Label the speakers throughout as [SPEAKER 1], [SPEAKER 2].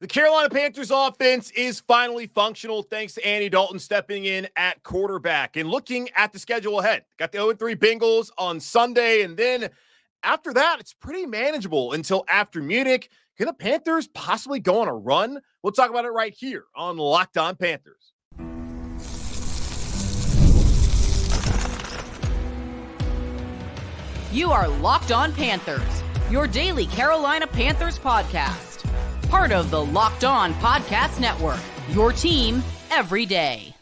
[SPEAKER 1] The Carolina Panthers offense is finally functional thanks to Andy Dalton stepping in at quarterback. And looking at the schedule ahead, got the 0-3 Bengals on Sunday, and then after that, it's pretty manageable until after Munich. Can the Panthers possibly go on a run? We'll talk about it right here on Locked On Panthers.
[SPEAKER 2] You are Locked On Panthers, your daily Carolina Panthers podcast. Part of the Locked On Podcast Network, your team every day.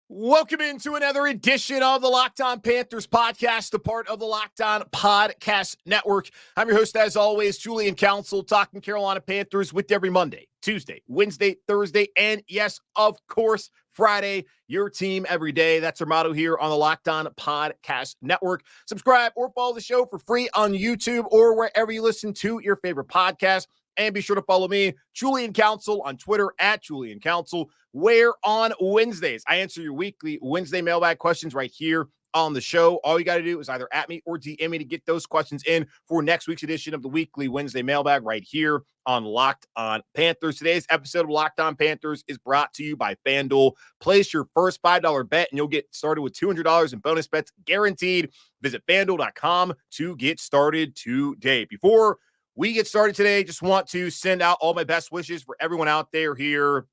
[SPEAKER 1] Welcome into another edition of the Locked On Panthers podcast, a part of the Locked On Podcast Network. I'm your host, as always, Julian Council, talking Carolina Panthers with every Monday, Tuesday, Wednesday, Thursday, and yes, of course, Friday, your team every day. That's our motto here on the Locked On Podcast Network. Subscribe or follow the show for free on YouTube or wherever you listen to your favorite podcast. And be sure to follow me, Julian Council, on Twitter at Julian Council, where on Wednesdays, I answer your weekly Wednesday mailbag questions right here on the show. All you got to do is either at me or DM me to get those questions in for next week's edition of the weekly Wednesday mailbag right here on Locked On Panthers. Today's episode of Locked On Panthers is brought to you by FanDuel. Place your first $5 bet and you'll get started with $200 in bonus bets guaranteed. Visit FanDuel.com to get started today. Before we get started today, just want to send out all my best wishes for everyone out there here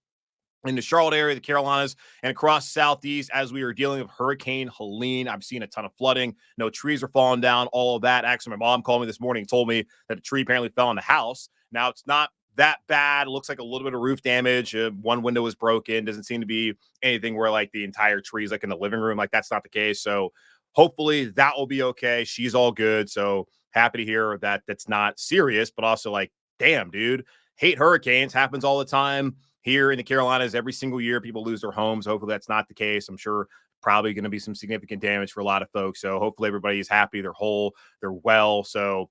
[SPEAKER 1] in the Charlotte area, the Carolinas, and across the Southeast as we are dealing with Hurricane Helene. I've seen a ton of flooding. No trees are falling down, all of that. Actually, my mom called me this morning and told me that a tree apparently fell on the house. Now, it's not that bad. It looks like a little bit of roof damage. One window was broken. Doesn't seem to be anything where, like, the entire tree is, like, in the living room. Like, that's not the case. So hopefully that will be okay. She's all good. So happy to hear that that's not serious, but also, like, damn, dude, hate hurricanes. Happens all the time here in the Carolinas. Every single year people lose their homes. Hopefully that's not the case. I'm sure probably going to be some significant damage for a lot of folks. So hopefully everybody is happy, they're whole, they're well. So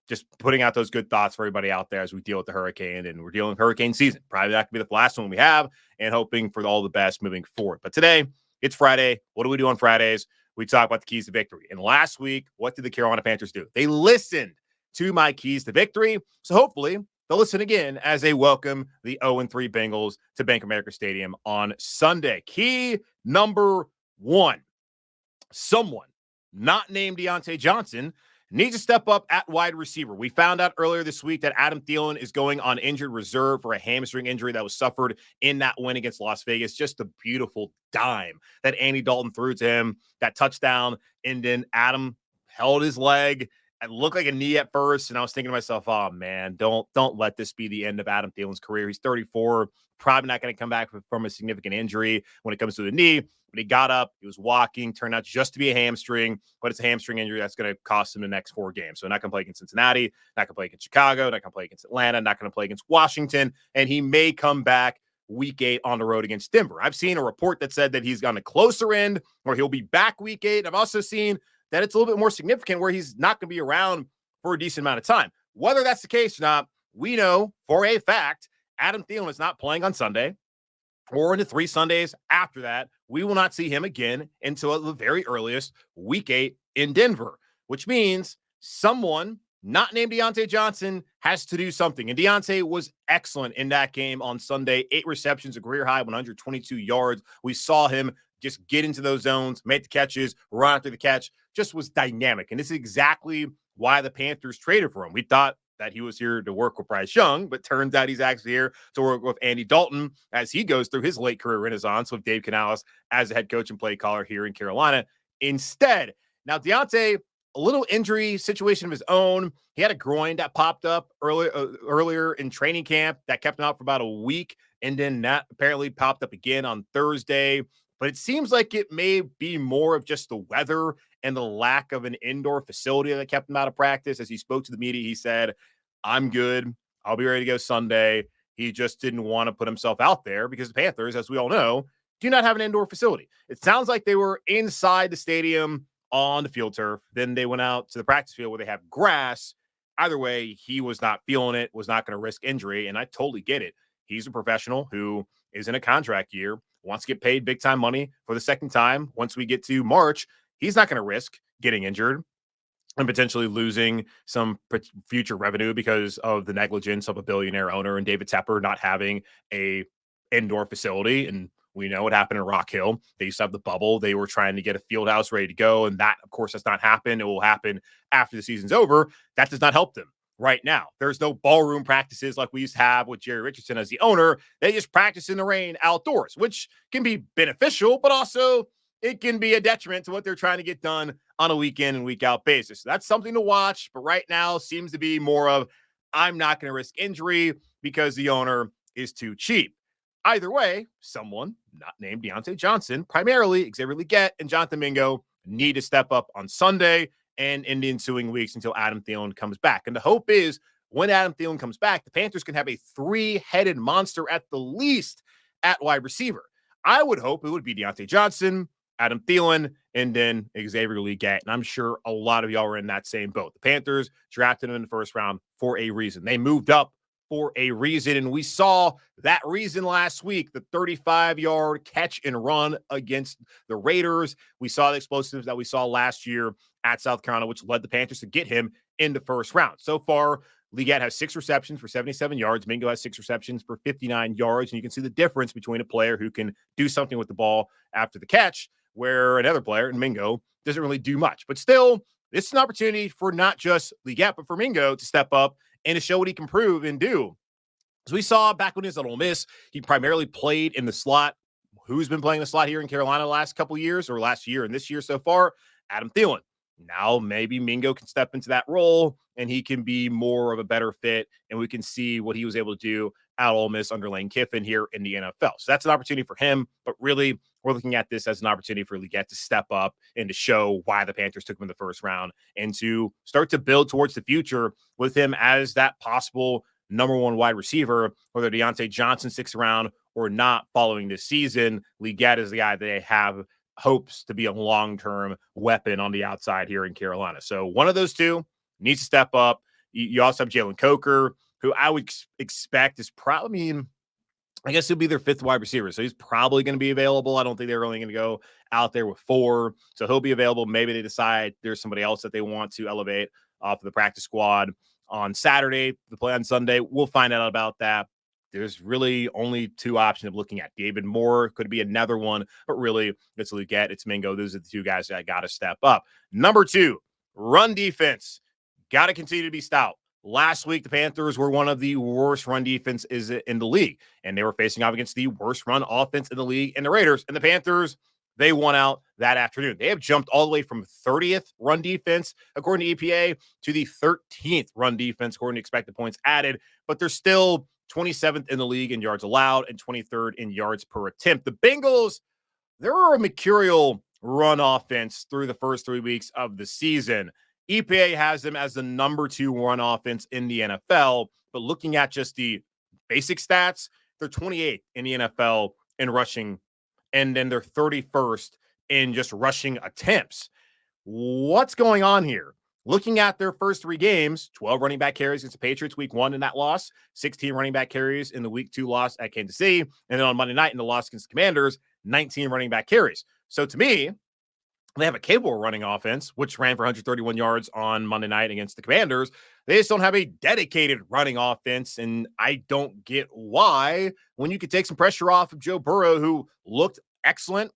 [SPEAKER 1] just putting out those good thoughts for everybody out there as we deal with the hurricane, and we're dealing with hurricane season. Probably that could be the last one we have, and hoping for all the best moving forward. But today, it's Friday. What do we do on Fridays? We talk about the keys to victory. And last week, what did the Carolina Panthers do? They listened to my keys to victory. So hopefully they'll listen again as they welcome the 0-3 Bengals to Bank of America Stadium on Sunday. Key number one: someone not named Diontae Johnson needs to step up at wide receiver. We found out earlier this week that Adam Thielen is going on injured reserve for a hamstring injury that was suffered in that win against Las Vegas. Just a beautiful dime that Andy Dalton threw to him, that touchdown, and then Adam held his leg. It looked like a knee at first, and I was thinking to myself, oh, man, don't let this be the end of Adam Thielen's career. He's 34, probably not going to come back from a significant injury when it comes to the knee. But he got up, he was walking, turned out just to be a hamstring, but it's a hamstring injury that's going to cost him the next 4 games. So not going to play against Cincinnati, not going to play against Chicago, not going to play against Atlanta, not going to play against Washington, and he may come back week 8 on the road against Denver. I've seen a report that said that he's on the closer end, or he'll be back week 8. I've also seen that it's a little bit more significant where he's not going to be around for a decent amount of time. Whether that's the case or not, we know for a fact Adam Thielen is not playing on Sunday, or in the 3 Sundays after that. We will not see him again until at the very earliest, week 8 in Denver, which means someone not named Diontae Johnson has to do something. And Diontae was excellent in that game on Sunday. 8 receptions, a career high, 122 yards. We saw him just get into those zones, make the catches, run after the catch, just was dynamic. And this is exactly why the Panthers traded for him. We thought that he was here to work with Bryce Young, but turns out he's actually here to work with Andy Dalton as he goes through his late career renaissance with Dave Canales as the head coach and play caller here in Carolina instead. Now, Diontae, a little injury situation of his own. He had a groin that popped up earlier in training camp that kept him out for about a week, and then that apparently popped up again on Thursday. But it seems like it may be more of just the weather and the lack of an indoor facility that kept him out of practice. As he spoke to the media, he said, I'm good. I'll be ready to go Sunday. He just didn't want to put himself out there because the Panthers, as we all know, do not have an indoor facility. It sounds like they were inside the stadium on the field turf. Then they went out to the practice field where they have grass. Either way, he was not feeling it, was not going to risk injury. And I totally get it. He's a professional who is in a contract year, wants to get paid big time money for the second time. Once we get to March, he's not going to risk getting injured. and potentially losing some future revenue because of the negligence of a billionaire owner and David Tepper not having a indoor facility. And we know what happened in Rock Hill. They used to have the bubble. They were trying to get a field house ready to go. And that, of course, has not happened. It will happen after the season's over. That does not help them right now. There's no ballroom practices like we used to have with Jerry Richardson as the owner. They just practice in the rain outdoors, which can be beneficial, but also it can be a detriment to what they're trying to get done on a week in and week out basis. So that's something to watch. But right now seems to be more of, I'm not going to risk injury because the owner is too cheap. Either way, someone not named Diontae Johnson, primarily Xavier Legette and Jonathan Mingo, need to step up on Sunday and in the ensuing weeks until Adam Thielen comes back. And the hope is when Adam Thielen comes back, the Panthers can have a three-headed monster at the least at wide receiver. I would hope it would be Diontae Johnson, Adam Thielen, and then Xavier Legette. And I'm sure a lot of y'all are in that same boat. The Panthers drafted him in the first round for a reason. They moved up for a reason, and we saw that reason last week, the 35-yard catch and run against the Raiders. We saw the explosives that we saw last year at South Carolina, which led the Panthers to get him in the first round. So far, Legette has 6 receptions for 77 yards. Mingo has 6 receptions for 59 yards, and you can see the difference between a player who can do something with the ball after the catch, where another player, Mingo, doesn't really do much. But still, this is an opportunity for not just Legette, but for Mingo to step up and to show what he can prove and do. As we saw back when he was at Ole Miss, he primarily played in the slot. Who's been playing the slot here in Carolina the last couple of years, or last year and this year so far? Adam Thielen. Now maybe Mingo can step into that role and he can be more of a better fit, and we can see what he was able to do at Ole Miss under Lane Kiffin here in the NFL. So that's an opportunity for him, but really we're looking at this as an opportunity for Legette to step up and to show why the Panthers took him in the first round and to start to build towards the future with him as that possible number one wide receiver, whether Diontae Johnson sticks around or not following this season. Legette is the guy that they have hopes to be a long-term weapon on the outside here in Carolina. So one of those two needs to step up. You also have Jalen Coker, who I would expect is probably, I guess he'll be their 5th wide receiver. So he's probably going to be available. I don't think they're only going to go out there with 4. So he'll be available. Maybe they decide there's somebody else that they want to elevate off of the practice squad on Saturday, the play on Sunday. We'll find out about that. There's really only 2 options of looking at. David Moore could be another one, but really it's Legette, it's Mingo. Those are the 2 guys that got to step up. Number 2, run defense. Got to continue to be stout. Last week, the Panthers were one of the worst run defenses in the league, and they were facing off against the worst run offense in the league and the Raiders. And the Panthers, they won out that afternoon. They have jumped all the way from 30th run defense, according to EPA, to the 13th run defense, according to expected points added, but they're still 27th in the league in yards allowed and 23rd in yards per attempt. The Bengals, they're a mercurial run offense through the first 3 weeks of the season. EPA has them as the number 2 run offense in the NFL, but looking at just the basic stats, they're 28th in the NFL in rushing, and then they're 31st in just rushing attempts. What's going on here? Looking at their first 3 games, 12 running back carries against the Patriots week 1 in that loss, 16 running back carries in the week 2 loss at Kansas City, and then on Monday night in the loss against the Commanders, 19 running back carries. So to me, they have a capable running offense, which ran for 131 yards on Monday night against the Commanders. They just don't have a dedicated running offense, and I don't get why when you could take some pressure off of Joe Burrow, who looked excellent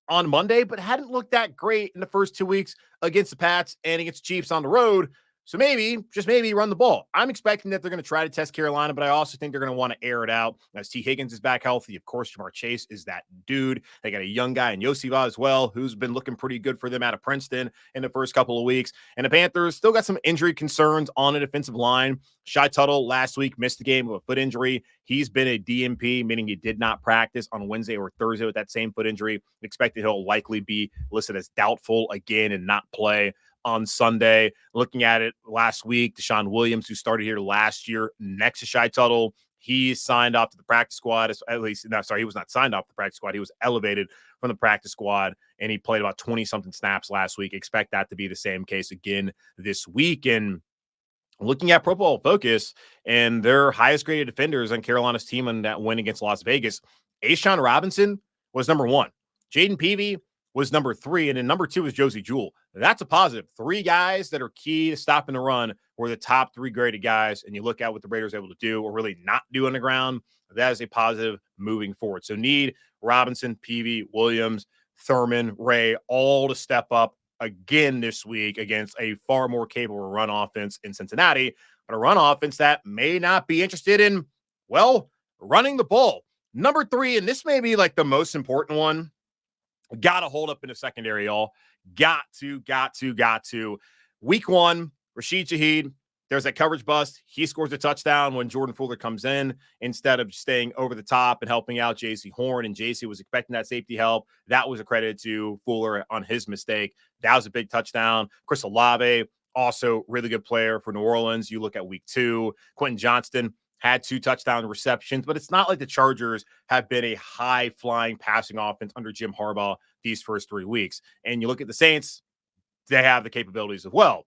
[SPEAKER 1] on Monday, but hadn't looked that great in the first 2 weeks against the Pats and against the Chiefs on the road. So maybe, just maybe, run the ball. I'm expecting that they're going to try to test Carolina, but I also think they're going to want to air it out. As Tee Higgins is back healthy, of course, Jamar Chase is that dude. They got a young guy in Yosiva as well, who's been looking pretty good for them out of Princeton in the first couple of weeks. And the Panthers still got some injury concerns on the defensive line. Shy Tuttle last week missed the game with a foot injury. He's been a DNP, meaning he did not practice on Wednesday or Thursday with that same foot injury. Expected he'll likely be listed as doubtful again and not play on Sunday. Looking at it last week, Deshaun Williams, who started here last year next to Shy Tuttle, he signed off to the practice squad. At least, no, sorry, he was not signed off the practice squad. He was elevated from the practice squad, and he played about 20-something snaps last week. Expect that to be the same case again this week. And looking at Pro Football Focus and their highest graded defenders on Carolina's team on that win against Las Vegas, A'Shawn Robinson was number 1. Jaden Peavy was number 3, and then number 2 was Josie Jewell. That's a positive. 3 guys that are key to stopping the run were the top 3 graded guys, and you look at what the Raiders were able to do or really not do on the ground, that is a positive moving forward. So need Robinson, Peavy, Williams, Thurman, Ray, all to step up again this week against a far more capable run offense in Cincinnati, but a run offense that may not be interested in, well, running the ball. Number 3, and this may be like the most important one, got to hold up in the secondary, y'all. Got to. Week 1, Rashid Shaheed, there's that coverage bust. He scores a touchdown when Jordan Fuller comes in instead of staying over the top and helping out J.C. Horn, and J.C. was expecting that safety help. That was accredited to Fuller on his mistake. That was a big touchdown. Chris Olave, also really good player for New Orleans. You look at week 2, Quentin Johnston had 2 touchdown receptions, but it's not like the Chargers have been a high-flying passing offense under Jim Harbaugh these first 3 weeks. And you look at the Saints, they have the capabilities as well.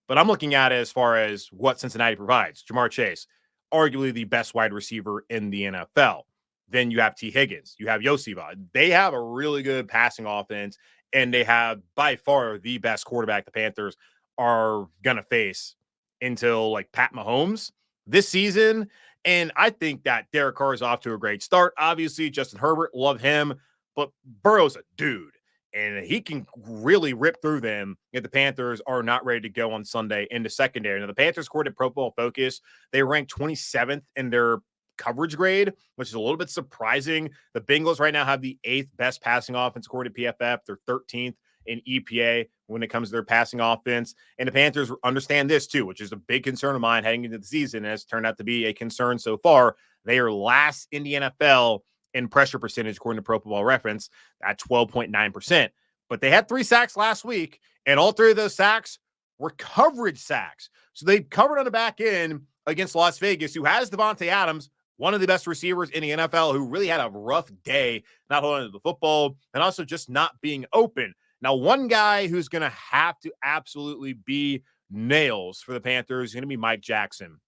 [SPEAKER 1] But I'm looking at it as far as what Cincinnati provides. Jamar Chase, arguably the best wide receiver in the NFL. Then you have Tee Higgins. You have Yosiva. They have a really good passing offense, and they have by far the best quarterback the Panthers are going to face until like Pat Mahomes this season. And I think that Derek Carr is off to a great start. Obviously, Justin Herbert, love him, but Burrow's a dude. And he can really rip through them if the Panthers are not ready to go on Sunday in the secondary. Now, the Panthers scored at Pro Football Focus. They ranked 27th in their coverage grade, which is a little bit surprising. The Bengals right now have the 8th best passing offense according to PFF. They're 13th in EPA when it comes to their passing offense. And the Panthers understand this too, which is a big concern of mine heading into the season. And it's turned out to be a concern so far. They are last in the NFL in pressure percentage, according to Pro Football Reference, at 12.9%. But they had 3 sacks last week, and all 3 of those sacks were coverage sacks. So they covered on the back end against Las Vegas, who has Devontae Adams, one of the best receivers in the NFL, who really had a rough day, not holding the football, and also just not being open. Now, one guy who's going to have to absolutely be nails for the Panthers is going to be Mike Jackson.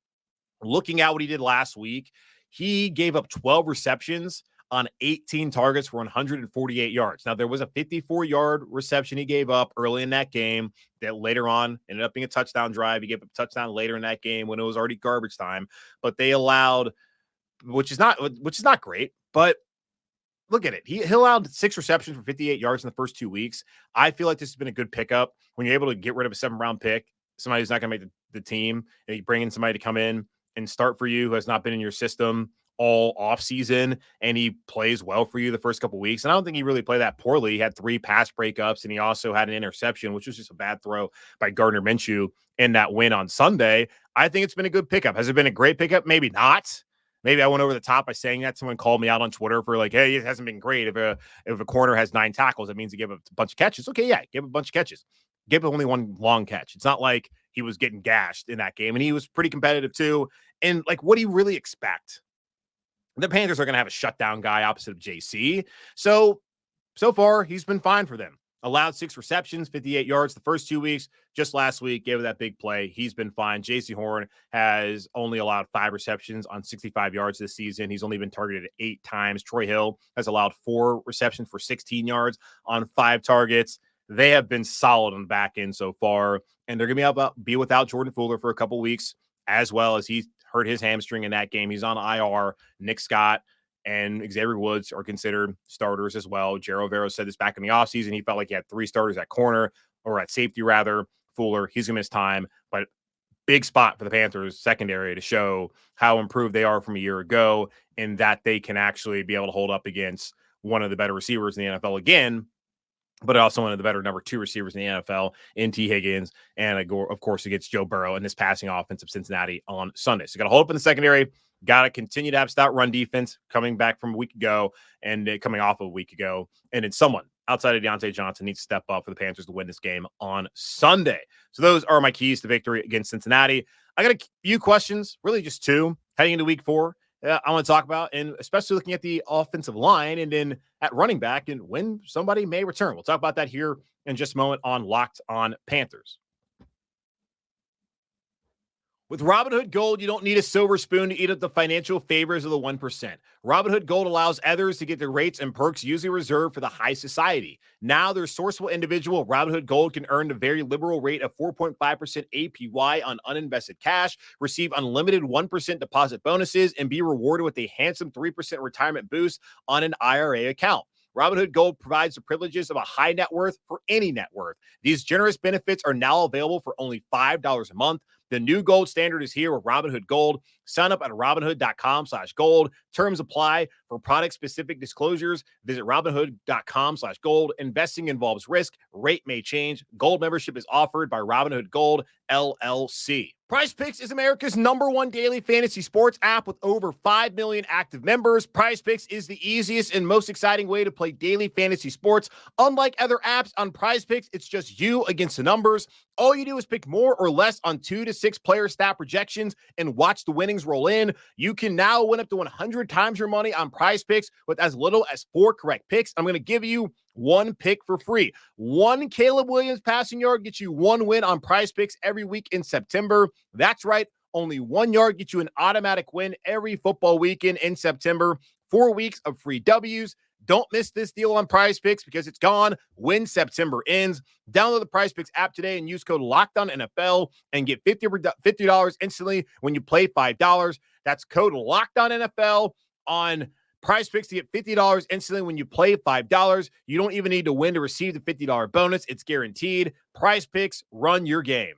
[SPEAKER 1] Looking at what he did last week, he gave up 12 receptions on 18 targets for 148 yards. Now, there was a 54-yard reception he gave up early in that game that later on ended up being a touchdown drive. He gave up a touchdown later in that game when it was already garbage time. But they allowed, which is not great, but look at it. He allowed 6 receptions for 58 yards in the first 2 weeks. I feel like this has been a good pickup when you're able to get rid of a 7th-round pick, somebody who's not going to make the team, and you bring in somebody to come in and start for you who has not been in your system all off season, and he plays well for you the first couple weeks. And I don't think he really played that poorly. He had 3 pass breakups, and he also had an interception, which was just a bad throw by Gardner Minshew in that win on Sunday. I think it's been a good pickup. Has it been a great pickup? Maybe not. Maybe I went over the top by saying that. Someone called me out on Twitter for like, hey, it hasn't been great. If a corner has 9 tackles, that means he gave up a bunch of catches. Okay, yeah, give a bunch of catches. Gave only 1 long catch. It's not like he was getting gashed in that game, and he was pretty competitive too. And like, what do you really expect? The Panthers are going to have a shutdown guy opposite of JC. So far, he's been fine for them. Allowed 6 receptions, 58 yards the first 2 weeks. Just last week, gave it that big play. He's been fine. J.C. Horn has only allowed 5 receptions on 65 yards this season. He's only been targeted 8 times. Troy Hill has allowed 4 receptions for 16 yards on 5 targets. They have been solid on the back end so far, and they're going to be without Jordan Fuller for a couple weeks, as well as he hurt his hamstring in that game. He's on IR. Nick Scott and Xavier Woods are considered starters as well. Jero Vero said this back in the offseason. He felt like he had 3 starters at corner, or at safety rather. Fuller, he's going to miss time, but big spot for the Panthers secondary to show how improved they are from a year ago, and that they can actually be able to hold up against one of the better receivers in the NFL again, but also one of the better number 2 receivers in the NFL in Tee Higgins, and of course against Joe Burrow and this passing offense of Cincinnati on Sunday. So got to hold up in the secondary, got to continue to have stout run defense coming back from a week ago and coming off of a week ago. And then someone outside of Diontae Johnson needs to step up for the Panthers to win this game on Sunday. So those are my keys to victory against Cincinnati. I got a few questions, really just 2, heading into week 4. I want to talk about, and especially looking at the offensive line and then at running back and when somebody may return. We'll talk about that here in just a moment on Locked On Panthers. With Robinhood Gold, you don't need a silver spoon to eat up the financial favors of the 1%. Robinhood Gold allows others to get the rates and perks usually reserved for the high society. Now, their sourceful individual, Robinhood Gold, can earn a very liberal rate of 4.5% APY on uninvested cash, receive unlimited 1% deposit bonuses, and be rewarded with a handsome 3% retirement boost on an IRA account. Robinhood Gold provides the privileges of a high net worth for any net worth. These generous benefits are now available for only $5 a month. The new gold standard is here with Robinhood Gold. Sign up at Robinhood.com/gold. Terms apply. For product-specific disclosures, visit Robinhood.com/gold. Investing involves risk. Rate may change. Gold membership is offered by Robinhood Gold, LLC. PrizePicks is America's #1 daily fantasy sports app with over 5 million active members. PrizePicks is the easiest and most exciting way to play daily fantasy sports. Unlike other apps on PrizePicks, it's just you against the numbers. All you do is pick more or less on 2 to 6 player stat projections and watch the winnings roll in. You can now win up to 100 times your money on PrizePicks with as little as 4 correct picks. I'm going to give you one pick for free. One Caleb Williams passing yard gets you one win on PrizePicks every week in September. That's right. Only 1 yard gets you an automatic win every football weekend in September. 4 weeks of free W's. Don't miss this deal on PrizePicks because it's gone when September ends. Download the PrizePicks app today and use code LOCKEDONNFL and get $50 instantly when you play $5. That's code LOCKEDONNFL on PrizePicks to get $50 instantly when you play $5. You don't even need to win to receive the $50 bonus. It's guaranteed. PrizePicks, run your game.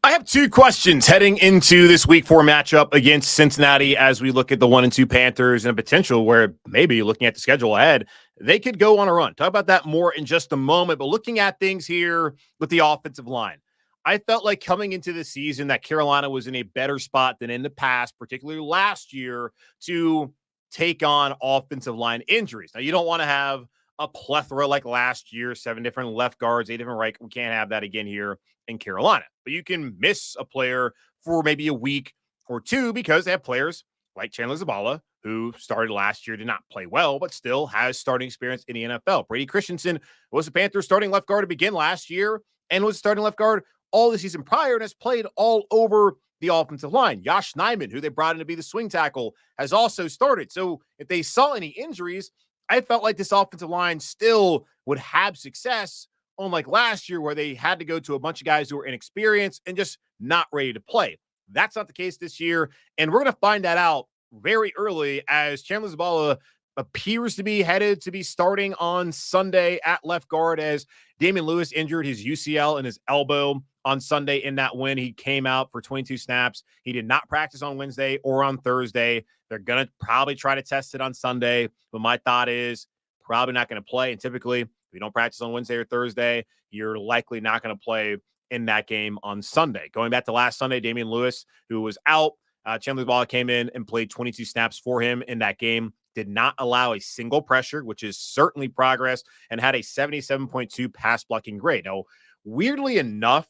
[SPEAKER 1] I have 2 questions heading into this week 4 matchup against Cincinnati as we look at the 1-2 Panthers and a potential where maybe looking at the schedule ahead, they could go on a run. Talk about that more in just a moment, but looking at things here with the offensive line, I felt like coming into the season that Carolina was in a better spot than in the past, particularly last year, to take on offensive line injuries. Now, you don't want to have a plethora like last year, 7 different left guards, 8 different right. We can't have that again here in Carolina. But you can miss a player for maybe a week or 2 because they have players like Chandler Zavala, who started last year, did not play well, but still has starting experience in the NFL. Brady Christensen was the Panthers starting left guard to begin last year and was starting left guard all the season prior and has played all over the offensive line. Josh Nijman, who they brought in to be the swing tackle, has also started. So if they saw any injuries, I felt like this offensive line still would have success, unlike last year where they had to go to a bunch of guys who were inexperienced and just not ready to play. That's not the case this year, and we're going to find that out very early as Chandler Zavala appears to be headed to be starting on Sunday at left guard as Damien Lewis injured his UCL and his elbow on Sunday in that win. He came out for 22 snaps. He did not practice on Wednesday or on Thursday. They're going to probably try to test it on Sunday, but my thought is probably not going to play. And typically, if you don't practice on Wednesday or Thursday, you're likely not going to play in that game on Sunday. Going back to last Sunday, Damien Lewis, who was out, Chandler Zavala came in and played 22 snaps for him in that game. Did not allow a single pressure, which is certainly progress, and had a 77.2 pass blocking grade. Now, weirdly enough,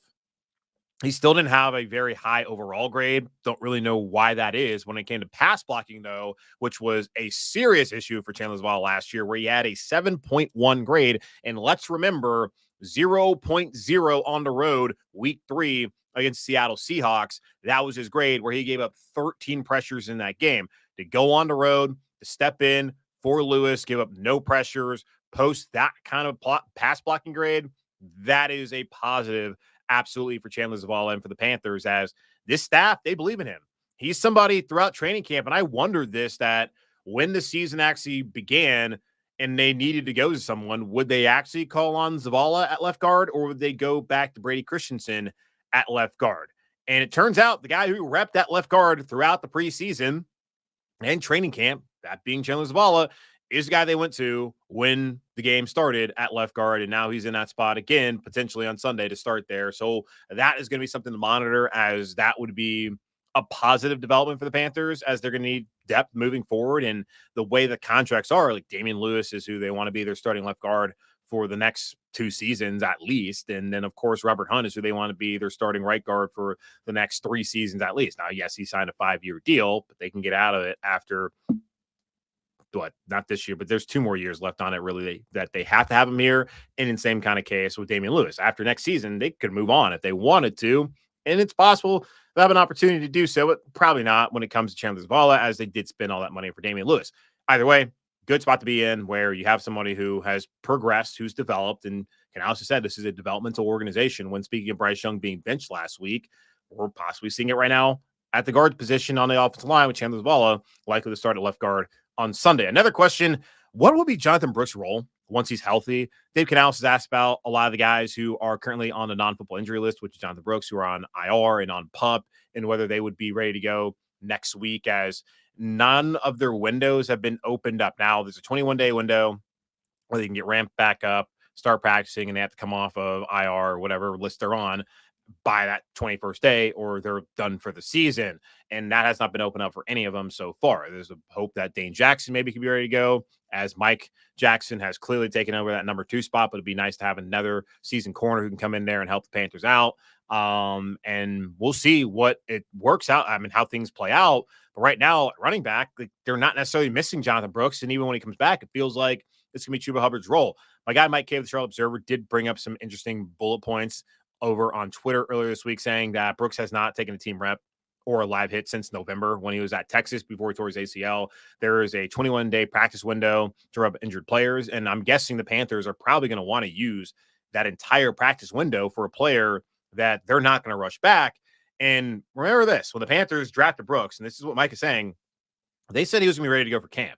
[SPEAKER 1] he still didn't have a very high overall grade. Don't really know why that is. When it came to pass blocking, though, which was a serious issue for Chandler Zavala last year, where he had a 7.1 grade. And let's remember 0.0 on the road week 3 against Seattle Seahawks. That was his grade, where he gave up 13 pressures in that game. To go on the road, to step in for Lewis, give up no pressures, post that kind of pass blocking grade, that is a positive absolutely for Chandler Zavala and for the Panthers, as this staff, they believe in him. He's somebody throughout training camp, and I wondered this, that when the season actually began and they needed to go to someone, would they actually call on Zavala at left guard, or would they go back to Brady Christensen at left guard? And it turns out the guy who repped that left guard throughout the preseason and training camp, that being Chandler Zavala, is the guy they went to when the game started at left guard, and now he's in that spot again, potentially on Sunday to start there. So that is going to be something to monitor, as that would be a positive development for the Panthers, as they're going to need depth moving forward. And the way the contracts are, like Damien Lewis is who they want to be their starting left guard for the next 2 seasons at least. And then, of course, Robert Hunt is who they want to be their starting right guard for the next 3 seasons at least. Now, yes, he signed a 5-year deal, but they can get out of it after not this year, but there's 2 more years left on it, really, that they have to have him here. And in the same kind of case with Damien Lewis, after next season, they could move on if they wanted to. And it's possible they'll have an opportunity to do so, but probably not when it comes to Chandler Zavala, as they did spend all that money for Damien Lewis. Either way, good spot to be in where you have somebody who has progressed, who's developed, and can also said this is a developmental organization. When speaking of Bryce Young being benched last week, we're possibly seeing it right now at the guard position on the offensive line with Chandler Zavala likely to start at left guard on Sunday. Another question, what will be Jonathan Brooks' role once he's healthy? Dave Canales has asked about a lot of the guys who are currently on the non-football injury list, which is Jonathan Brooks, who are on IR and on PUP, and whether they would be ready to go next week, as none of their windows have been opened up. Now, there's a 21-day window where they can get ramped back up, start practicing, and they have to come off of IR or whatever list they're on by that 21st day, or they're done for the season. And that has not been opened up for any of them so far. There's a hope that Dane Jackson maybe could be ready to go, as Mike Jackson has clearly taken over that number 2 spot, but it'd be nice to have another seasoned corner who can come in there and help the Panthers out. And we'll see what it works out. I mean, how things play out. But right now, running back, they're not necessarily missing Jonathan Brooks. And even when he comes back, it feels like it's going to be Chuba Hubbard's role. My guy, Mike K of the Charlotte Observer, did bring up some interesting bullet points over on Twitter earlier this week, saying that Brooks has not taken a team rep or a live hit since November when he was at Texas before he tore his ACL. There is a 21-day practice window to rub injured players, and I'm guessing the Panthers are probably going to want to use that entire practice window for a player that they're not going to rush back. And remember this, when the Panthers drafted Brooks, and this is what Mike is saying, they said he was going to be ready to go for camp.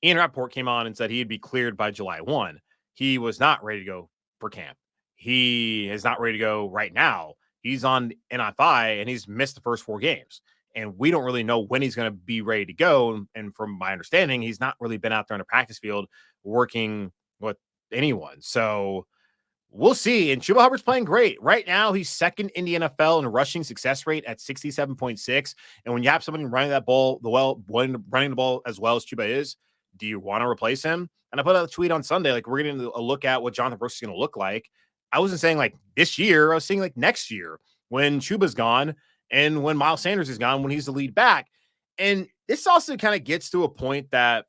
[SPEAKER 1] Ian Rappaport came on and said he'd be cleared by July 1. He was not ready to go for camp. He is not ready to go right now. He's on NFI and he's missed the first 4 games. And we don't really know when he's going to be ready to go. And from my understanding, he's not really been out there on the practice field working with anyone. So we'll see. And Chuba Hubbard's playing great. Right now, he's second in the NFL in rushing success rate at 67.6. And when you have somebody running that ball, running the ball as well as Chuba is, do you want to replace him? And I put out a tweet on Sunday, like, we're getting a look at what Jonathan Brooks is going to look like. I wasn't saying like this year. I was saying like next year when Chuba's gone and when Miles Sanders is gone, when he's the lead back. And this also kind of gets to a point that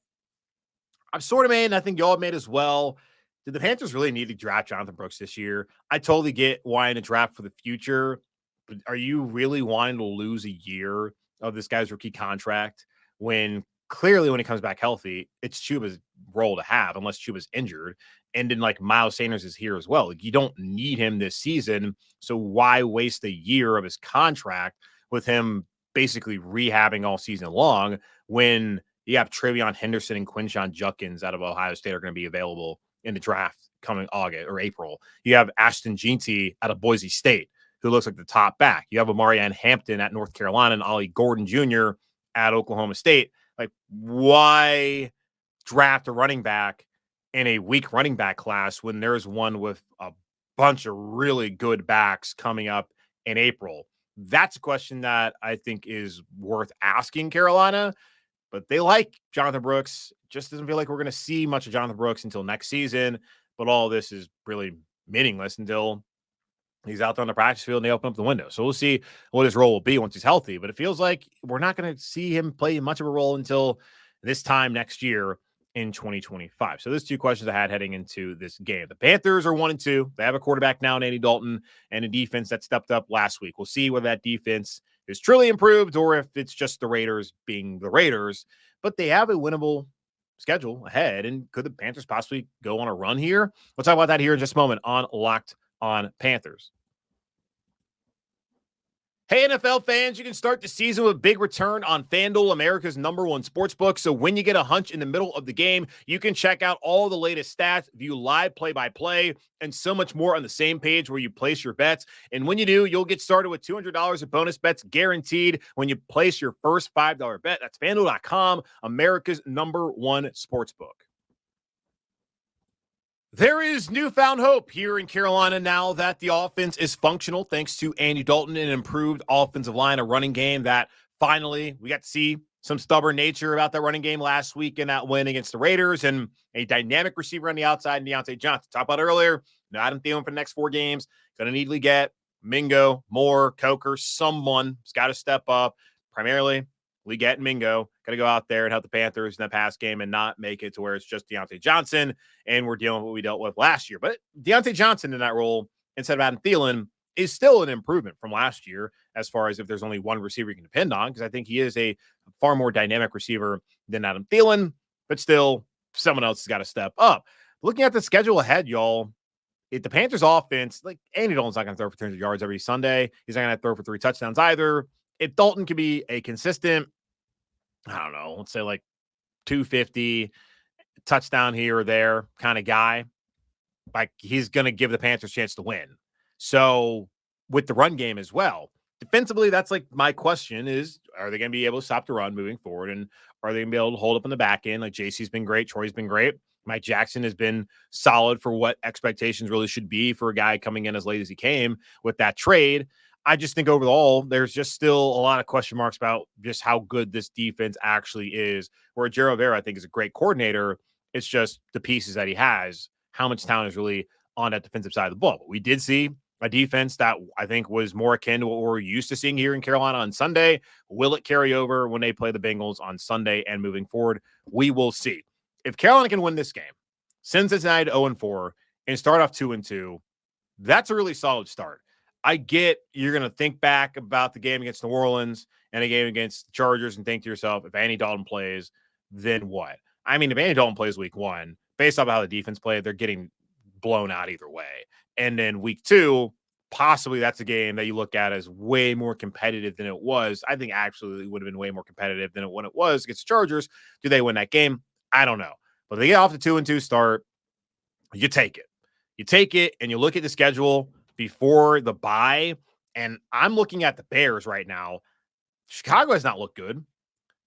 [SPEAKER 1] I've sort of made, and I think y'all have made as well. Did the Panthers really need to draft Jonathan Brooks this year? I totally get wanting to draft for the future, but are you really wanting to lose a year of this guy's rookie contract when clearly when he comes back healthy, it's Chuba's role to have, unless Chuba's injured. And then like Miles Sanders is here as well. Like, you don't need him this season. So why waste a year of his contract with him basically rehabbing all season long when you have Travion Henderson and Quinshon Judkins out of Ohio State are going to be available in the draft coming August or April. You have Ashton Jeanty out of Boise State, who looks like the top back. You have Amarian Hampton at North Carolina and Ollie Gordon Jr. at Oklahoma State. Like, why draft a running back in a weak running back class when there's one with a bunch of really good backs coming up in April? That's a question that I think is worth asking Carolina, but they like Jonathan Brooks. Just doesn't feel like we're going to see much of Jonathan Brooks until next season, but all this is really meaningless until he's out there on the practice field and they open up the window. So we'll see what his role will be once he's healthy, but it feels like we're not going to see him play much of a role until this time next year in 2025. So there's 2 questions I had heading into this game. The Panthers are 1-2. They have a quarterback now in Andy Dalton and a defense that stepped up last week. We'll see whether that defense is truly improved or if it's just the Raiders being the Raiders, but they have a winnable schedule ahead. And could the Panthers possibly go on a run here? We'll talk about that here in just a moment on Locked on Panthers. Hey, NFL fans, you can start the season with a big return on FanDuel, America's #1 sportsbook. So when you get a hunch in the middle of the game, you can check out all the latest stats, view live play-by-play, and so much more on the same page where you place your bets. And when you do, you'll get started with $200 of bonus bets guaranteed when you place your first $5 bet. That's FanDuel.com, America's #1 sportsbook. There is newfound hope here in Carolina now that the offense is functional thanks to Andy Dalton and an improved offensive line, a running game that finally we got to see some stubborn nature about that running game last week in that win against the Raiders, and a dynamic receiver on the outside, Diontae Johnson. Talked about earlier, Adam Thielen for the next 4 games. Going to need Legette, Mingo, Moore, Coker, someone's got to step up. Primarily, Legette and Mingo got to go out there and help the Panthers in that pass game and not make it to where it's just Diontae Johnson and we're dealing with what we dealt with last year. But Diontae Johnson in that role instead of Adam Thielen is still an improvement from last year as far as if there's only one receiver you can depend on, because I think he is a far more dynamic receiver than Adam Thielen, but still someone else has got to step up. Looking at the schedule ahead, y'all, if the Panthers offense, like Andy Dalton's not going to throw for 300 yards every Sunday. He's not going to throw for 3 touchdowns either. If Dalton can be a consistent, I don't know, let's say like 250 touchdown here or there kind of guy, like he's going to give the Panthers a chance to win. So with the run game as well, defensively, that's like my question is, are they going to be able to stop the run moving forward? And are they going to be able to hold up in the back end? Like JC's been great. Troy's been great. Mike Jackson has been solid for what expectations really should be for a guy coming in as late as he came with that trade. I just think overall, there's just still a lot of question marks about just how good this defense actually is. Where Gerald Rivera, I think, is a great coordinator. It's just the pieces that he has, how much talent is really on that defensive side of the ball. But we did see a defense that I think was more akin to what we're used to seeing here in Carolina on Sunday. Will it carry over when they play the Bengals on Sunday and moving forward? We will see. If Carolina can win this game, send Cincinnati to 0-4 and start off 2-2, that's a really solid start. I get you're going to think back about the game against New Orleans and a game against the Chargers and think to yourself, if Andy Dalton plays, then what? I mean, if Andy Dalton plays week 1, based off how the defense played, they're getting blown out either way. And then week 2, possibly that's a game that you look at as way more competitive than it was. I think actually it would have been way more competitive than when it was against the Chargers. Do they win that game? I don't know. But they get off the 2-2 start. You take it. You take it and you look at the schedule before the bye. And I'm looking at the Bears right now. Chicago has not looked good.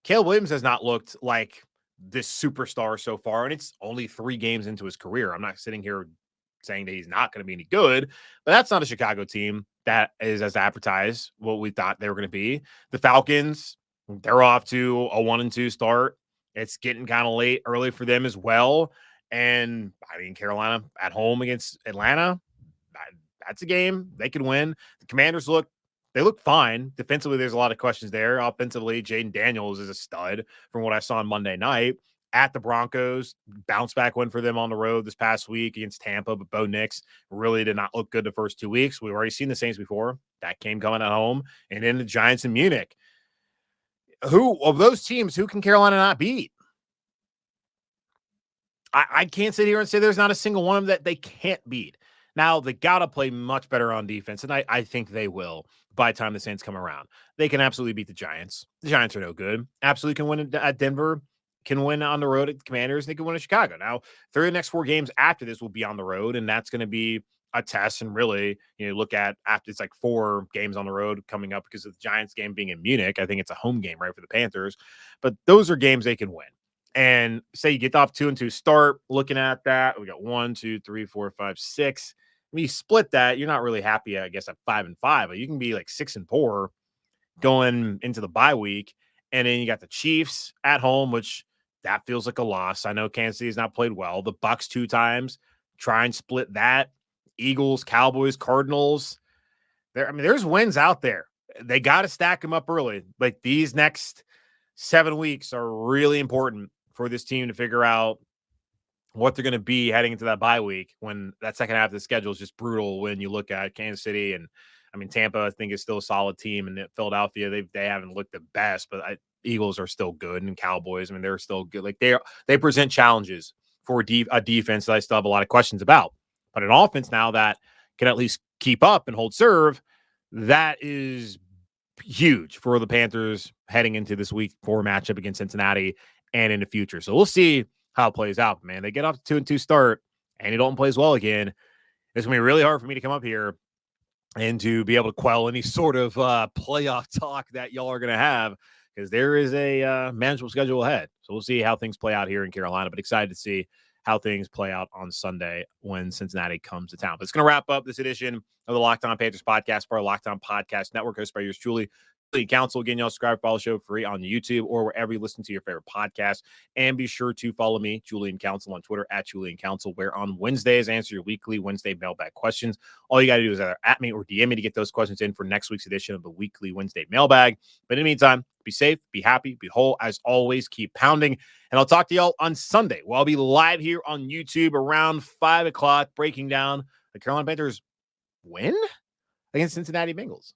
[SPEAKER 1] Caleb Williams has not looked like this superstar so far. And it's only 3 games into his career. I'm not sitting here saying that he's not going to be any good, but that's not a Chicago team that is as advertised what we thought they were going to be. The Falcons, they're off to a 1-2 start. It's getting kind of late early for them as well. And I mean, Carolina at home against Atlanta, that's a game they could win. The Commanders look fine. Defensively, there's a lot of questions there. Offensively, Jaden Daniels is a stud from what I saw on Monday night. At the Broncos, bounce back win for them on the road this past week against Tampa, but Bo Nix really did not look good the first 2 weeks. We've already seen the Saints before. That game coming at home. And then the Giants in Munich. Who of those teams, who can Carolina not beat? I can't sit here and say there's not a single one of them that they can't beat. Now, they got to play much better on defense, and I think they will by the time the Saints come around. They can absolutely beat the Giants. The Giants are no good. Absolutely can win at Denver, can win on the road at the Commanders, and they can win at Chicago. Now, 3 of the next 4 games after this will be on the road, and that's going to be a test. And really, look at after it's like 4 games on the road coming up because of the Giants game being in Munich. I think it's a home game, right, for the Panthers. But those are games they can win. And say you get off 2-2 start, looking at that, we got 1, 2, 3, 4, 5, 6. When you split that, you're not really happy, I guess, at 5-5, but you can be like 6-4 going into the bye week. And then you got the Chiefs at home, which that feels like a loss. I know Kansas City's not played well. The Bucks 2 times, try and split that. Eagles, Cowboys, Cardinals. There's wins out there. They got to stack them up early. Like these next 7 weeks are really important for this team to figure out what they're going to be heading into that bye week when that second half of the schedule is just brutal when you look at Kansas City. And I mean, Tampa, I think, is still a solid team. And Philadelphia, they haven't looked the best, but Eagles are still good. And Cowboys, I mean, they're still good. Like they present challenges for a defense that I still have a lot of questions about. But an offense now that can at least keep up and hold serve, that is huge for the Panthers heading into this week 4 matchup against Cincinnati and in the future. So we'll see how it plays out, man. They get off to 2-2 start, and Andy Dalton plays well again. It's going to be really hard for me to come up here and to be able to quell any sort of playoff talk that y'all are going to have because there is a manageable schedule ahead. So we'll see how things play out here in Carolina, but excited to see how things play out on Sunday when Cincinnati comes to town. But it's going to wrap up this edition of the Locked On Panthers podcast, part of Locked On Podcast Network, hosted by yours truly, Julian Council. Again, y'all subscribe, follow the show free on YouTube or wherever you listen to your favorite podcast. And be sure to follow me, Julian Council, on Twitter at Julian Council, where on Wednesdays, answer your weekly Wednesday mailbag questions. All you got to do is either at me or DM me to get those questions in for next week's edition of the weekly Wednesday mailbag. But in the meantime, be safe, be happy, be whole. As always, keep pounding. And I'll talk to y'all on Sunday. Well, I'll be live here on YouTube around 5 o'clock, breaking down the Carolina Panthers win against Cincinnati Bengals.